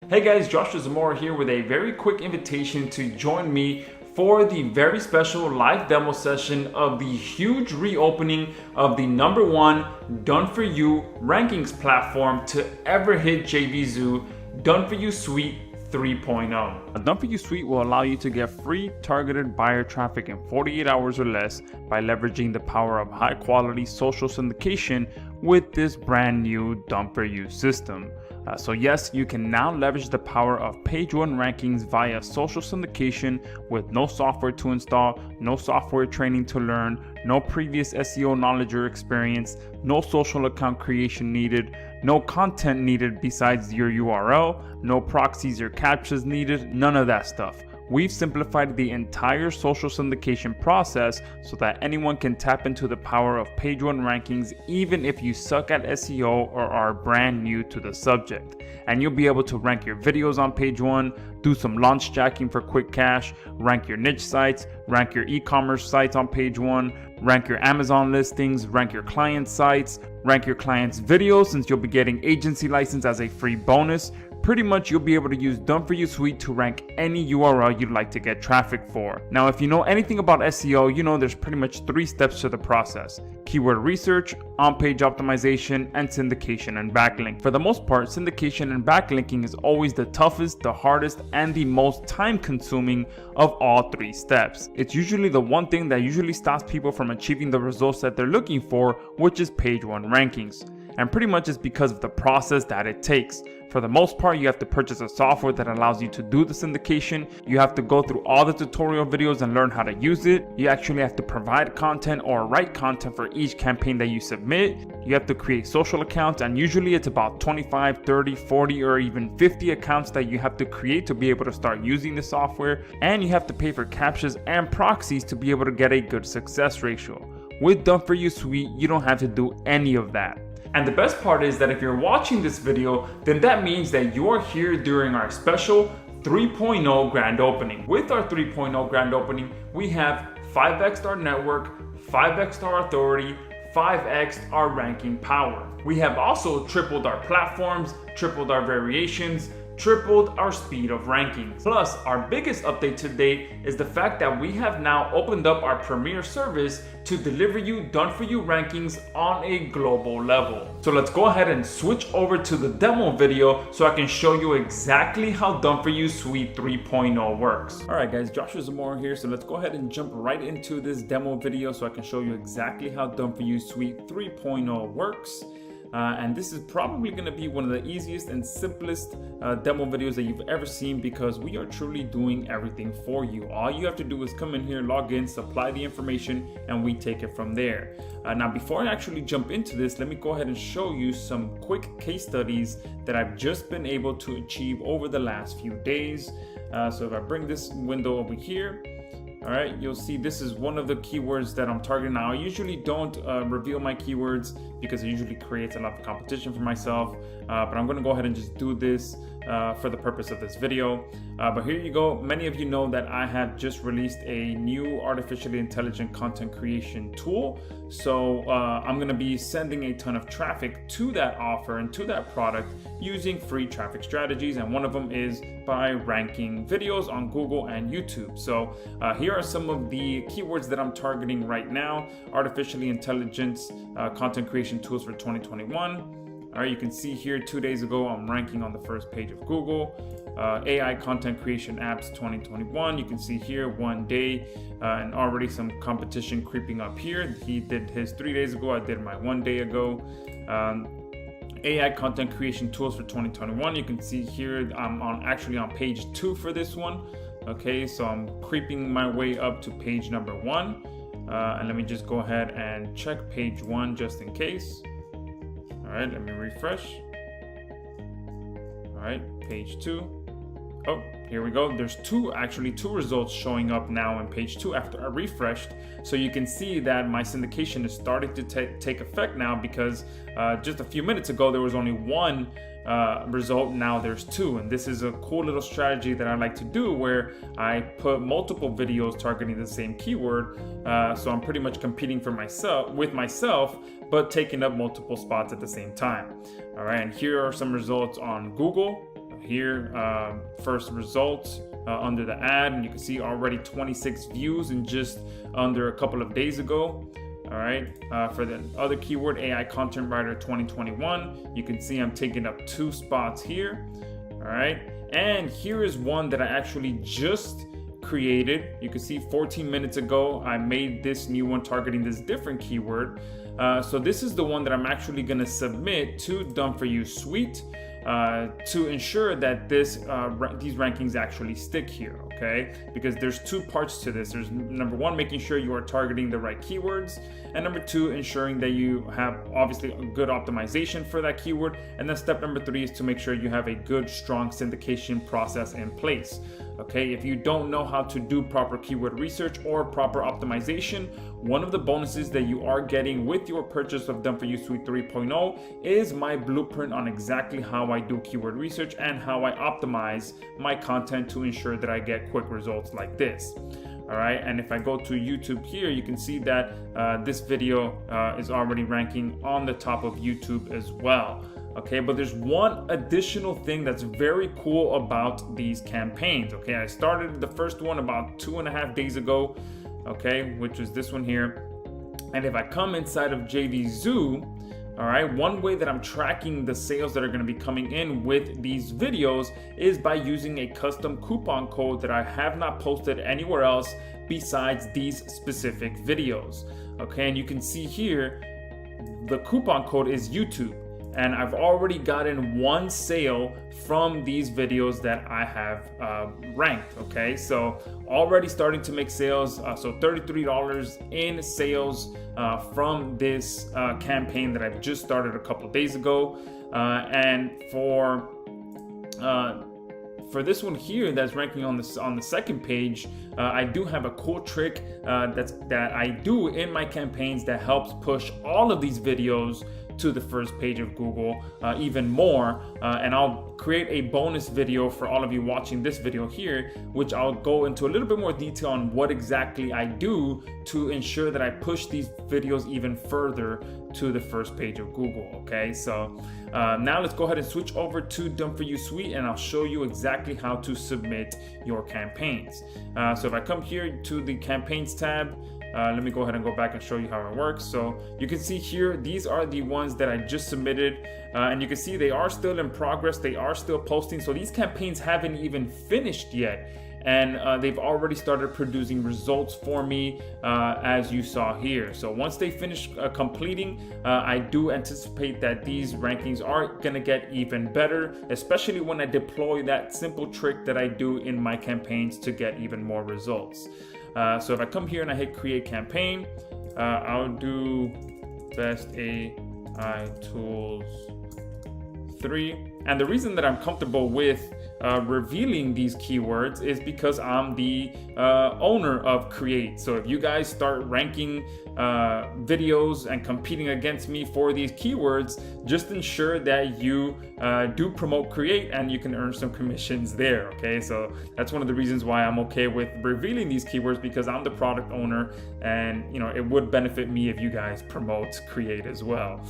Hey guys, Joshua Zamora here with a very quick invitation to join me for the very special live demo session of the huge reopening of the #1 done-for-you rankings platform to ever hit JVZoo, Done-for-You Suite 3.0. A Done-for-You Suite will allow you to get free targeted buyer traffic in 48 hours or less by leveraging the power of high-quality social syndication with this brand new Done-for-You system. So yes, you can now leverage the power of page 1 rankings via social syndication with no software to install, no software training to learn, no previous SEO knowledge or experience, no social account creation needed, no content needed besides your URL, no proxies or captchas needed, none of that stuff. We've simplified the entire social syndication process so that anyone can tap into the power of page 1 rankings even if you suck at SEO or are brand new to the subject. And you'll be able to rank your videos on page 1, do some launch jacking for quick cash, rank your niche sites, rank your e-commerce sites on page 1, rank your Amazon listings, rank your client sites, rank your clients' videos since you'll be getting agency license as a free bonus. Pretty much you'll be able to use Done-for-You Suite to rank any URL you'd like to get traffic for. Now if you know anything about SEO, you know there's pretty much 3 steps to the process: keyword research, on-page optimization, and syndication and backlink. For the most part, syndication and backlinking is always the toughest, the hardest, and the most time-consuming of all 3 steps. It's usually the one thing that usually stops people from achieving the results that they're looking for, which is page 1 rankings. And pretty much it's because of the process that it takes. For the most part, you have to purchase a software that allows you to do the syndication. You have to go through all the tutorial videos and learn how to use it. You actually have to provide content or write content for each campaign that you submit. You have to create social accounts, and usually it's about 25, 30, 40, or even 50 accounts that you have to create to be able to start using the software. And you have to pay for captchas and proxies to be able to get a good success ratio. With Done-for-You Suite, you don't have to do any of that. And the best part is that if you're watching this video, then that means that you are here during our special 3.0 grand opening. With our 3.0 grand opening, we have 5x our network, 5x our authority, 5x our ranking power. We have also tripled our platforms, tripled our variations, tripled our speed of ranking. Plus, our biggest update to date is the fact that we have now opened up our premier service to deliver you Done-for-You rankings on a global level. So let's go ahead and switch over to the demo video so I can show you exactly how Done-for-You Suite 3.0 works. All right guys, Joshua Zamora here. So let's go ahead and jump right into this demo video so I can show you exactly how Done-for-You Suite 3.0 works. And this is probably going to be one of the easiest and simplest demo videos that you've ever seen, because we are truly doing everything for you. All you have to do is come in here, log in, supply the information, and we take it from there. Now, before I actually jump into this, let me go ahead and show you some quick case studies that I've just been able to achieve over the last few days. So if I bring this window over here, all right, you'll see this is one of the keywords that I'm targeting now. I usually don't reveal my keywords because it usually creates a lot of competition for myself, but I'm gonna go ahead and just do this for the purpose of this video. But here you go. Many of you know that I have just released a new artificially intelligent content creation tool. So I'm gonna be sending a ton of traffic to that offer and to that product using free traffic strategies. And one of them is by ranking videos on Google and YouTube. So here are some of the keywords that I'm targeting right now. Artificially intelligence content creation tools for 2021. All right, you can see here 2 days ago, I'm ranking on the first page of Google. AI content creation apps 2021. You can see here 1 day and already some competition creeping up here. He did his 3 days ago. I did my 1 day ago. AI content creation tools for 2021. You can see here I'm actually on page 2 for this one. Okay, so I'm creeping my way up to page number 1. And let me just go ahead and check page 1 just in case. All right, let me refresh. All right, page 2. Oh, here we go. There's two results showing up now on page 2 after I refreshed. So you can see that my syndication is starting to take effect now, because just a few minutes ago there was only 1 result. Now there's 2, and this is a cool little strategy that I like to do where I put multiple videos targeting the same keyword. So I'm pretty much competing for with myself, but taking up multiple spots at the same time. All right, and here are some results on Google. here, first results under the ad, and you can see already 26 views in just under a couple of days ago. All right, for the other keyword, AI Content Writer 2021, you can see I'm taking up 2 spots here. All right, and here is one that I actually just created. You can see 14 minutes ago, I made this new one targeting this different keyword. So this is the one that I'm actually gonna submit to Done For You Suite to ensure that these rankings actually stick here, okay? Because there's 2 parts to this. There's number 1, making sure you are targeting the right keywords, and number 2, ensuring that you have obviously a good optimization for that keyword. And then step number 3 is to make sure you have a good, strong syndication process in place. Okay, if you don't know how to do proper keyword research or proper optimization, one of the bonuses that you are getting with your purchase of Done For You Suite 3.0 is my blueprint on exactly how I do keyword research and how I optimize my content to ensure that I get quick results like this. All right, and if I go to YouTube here, you can see that this video is already ranking on the top of YouTube as well. Okay, but there's one additional thing that's very cool about these campaigns. Okay, I started the first one about 2.5 days ago, okay, which is this one here. And if I come inside of JVZoo, all right, one way that I'm tracking the sales that are going to be coming in with these videos is by using a custom coupon code that I have not posted anywhere else besides these specific videos. Okay, and you can see here the coupon code is YouTube. And I've already gotten 1 sale from these videos that I have ranked, okay? So already starting to make sales, so $33 in sales from this campaign that I've just started a couple of days ago. And for this one here that's ranking on the second page, I do have a cool trick that I do in my campaigns that helps push all of these videos to the first page of Google even more, and I'll create a bonus video for all of you watching this video here, which I'll go into a little bit more detail on what exactly I do to ensure that I push these videos even further to the first page of Google. Okay, so now let's go ahead and switch over to Done For You Suite, and I'll show you exactly how to submit your campaigns. So if I come here to the campaigns tab, let me go ahead and go back and show you how it works. So you can see here, these are the ones that I just submitted, and you can see they are still in progress. They are still posting. So these campaigns haven't even finished yet, and they've already started producing results for me, as you saw here. So once they finish completing, I do anticipate that these rankings are gonna get even better, especially when I deploy that simple trick that I do in my campaigns to get even more results. So if I come here and I hit create campaign, I'll do best AI tools 3. And the reason that I'm comfortable with revealing these keywords is because I'm the owner of Create. So if you guys start ranking videos and competing against me for these keywords, just ensure that you do promote Create and you can earn some commissions there. Okay, so that's one of the reasons why I'm okay with revealing these keywords, because I'm the product owner, and you know, it would benefit me if you guys promote Create as well.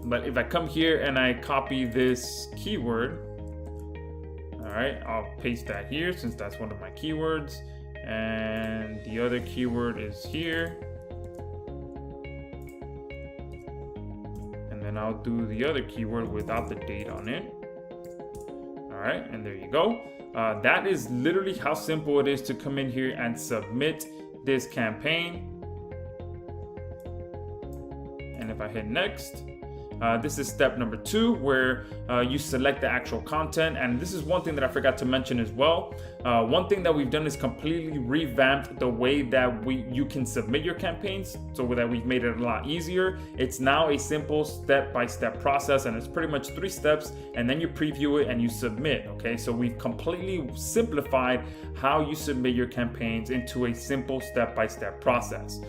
But if I come here and I copy this keyword, all right, I'll paste that here since that's one of my keywords, and the other keyword is here, and then I'll do the other keyword without the date on it. All right, and there you go. That is literally how simple it is to come in here and submit this campaign. And if I hit next, this is step number 2, where you select the actual content. And this is one thing that I forgot to mention as well. One thing that we've done is completely revamped the way that you can submit your campaigns, so that we've made it a lot easier. It's now a simple step-by-step process, and it's pretty much 3 steps, and then you preview it and you submit. Okay, so we've completely simplified how you submit your campaigns into a simple step-by-step process.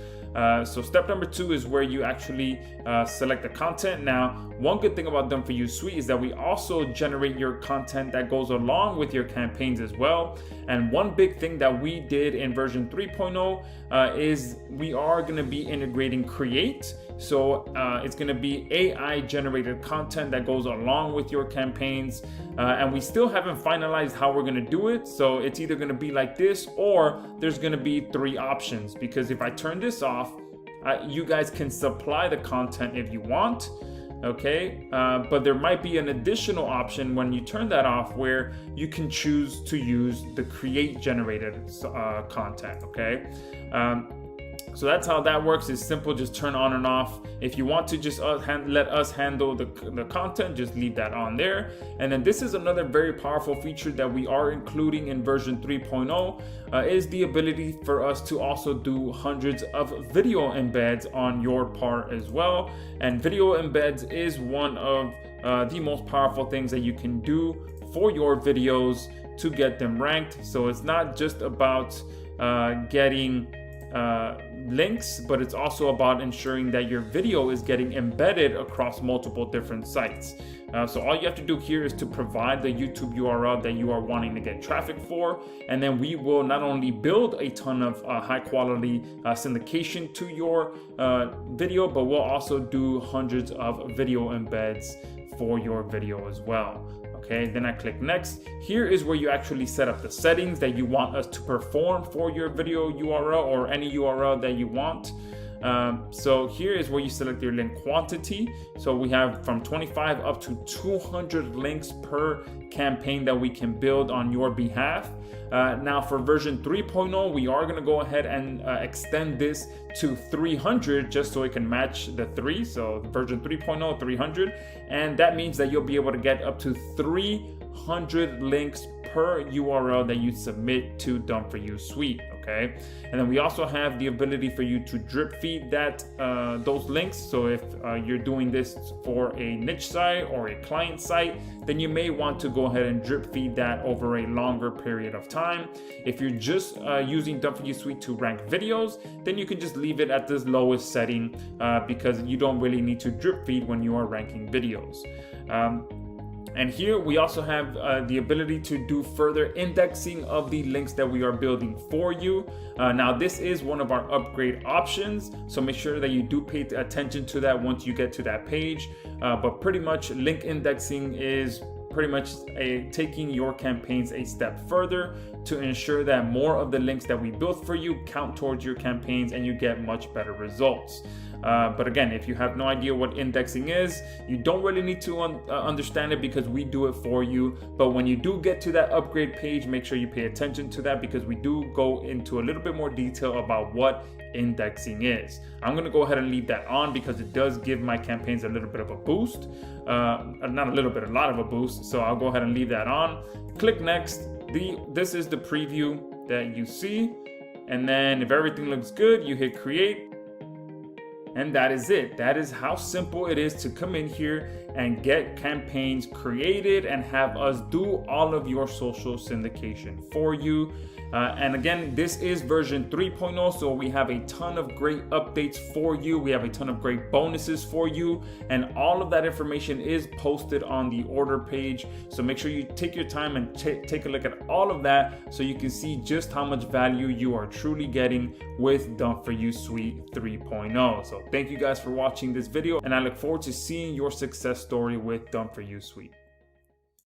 So step number 2 is where you actually select the content. Now, one good thing about Done For You Suite is that we also generate your content that goes along with your campaigns as well. And one big thing that we did in version 3.0 is we are going to be integrating Create So it's going to be AI generated content that goes along with your campaigns. And we still haven't finalized how we're going to do it. So it's either going to be like this, or there's going to be 3 options, because if I turn this off, you guys can supply the content if you want. Okay, but there might be an additional option when you turn that off where you can choose to use the create generated content. Okay, so that's how that works. It's simple, just turn on and off. If you want to just let us handle the content, just leave that on there. And then this is another very powerful feature that we are including in version 3.0 is the ability for us to also do hundreds of video embeds on your part as well. And video embeds is one of the most powerful things that you can do for your videos to get them ranked. So it's not just about getting links, but it's also about ensuring that your video is getting embedded across multiple different sites. So all you have to do here is to provide the YouTube URL that you are wanting to get traffic for, and then we will not only build a ton of high quality syndication to your video, but we'll also do hundreds of video embeds for your video as well. Okay, then I click next. Here is where you actually set up the settings that you want us to perform for your video URL or any URL that you want. So here is where you select your link quantity. So we have from 25 up to 200 links per campaign that we can build on your behalf. Now for version 3.0, we are going to go ahead and extend this to 300 just so it can match the 3. So version 3.0, 300. And that means that you'll be able to get up to 300 links per URL that you submit to Done4You Suite. Okay, and then we also have the ability for you to drip feed those links. So if you're doing this for a niche site or a client site, then you may want to go ahead and drip feed that over a longer period of time. If you're just using Done4You Suite to rank videos, then you can just leave it at this lowest setting because you don't really need to drip feed when you are ranking videos. And here we also have the ability to do further indexing of the links that we are building for you. Now this is one of our upgrade options, so make sure that you do pay attention to that once you get to that page. But pretty much link indexing is pretty much taking your campaigns a step further to ensure that more of the links that we built for you count towards your campaigns and you get much better results. But again, if you have no idea what indexing is, you don't really need to understand it because we do it for you. But when you do get to that upgrade page, make sure you pay attention to that because we do go into a little bit more detail about what indexing is. I'm going to go ahead and leave that on because it does give my campaigns a little bit of a boost. Not a little bit, a lot of a boost. So I'll go ahead and leave that on. Click next. This is the preview that you see. And then if everything looks good, you hit create. And that is it. That is how simple it is to come in here and get campaigns created and have us do all of your social syndication for you. And again, this is version 3.0, so we have a ton of great updates for you. We have a ton of great bonuses for you, and all of that information is posted on the order page. So make sure you take your time and take a look at all of that so you can see just how much value you are truly getting with Done4You Suite 3.0. So thank you guys for watching this video, and I look forward to seeing your success story with Done4You Suite.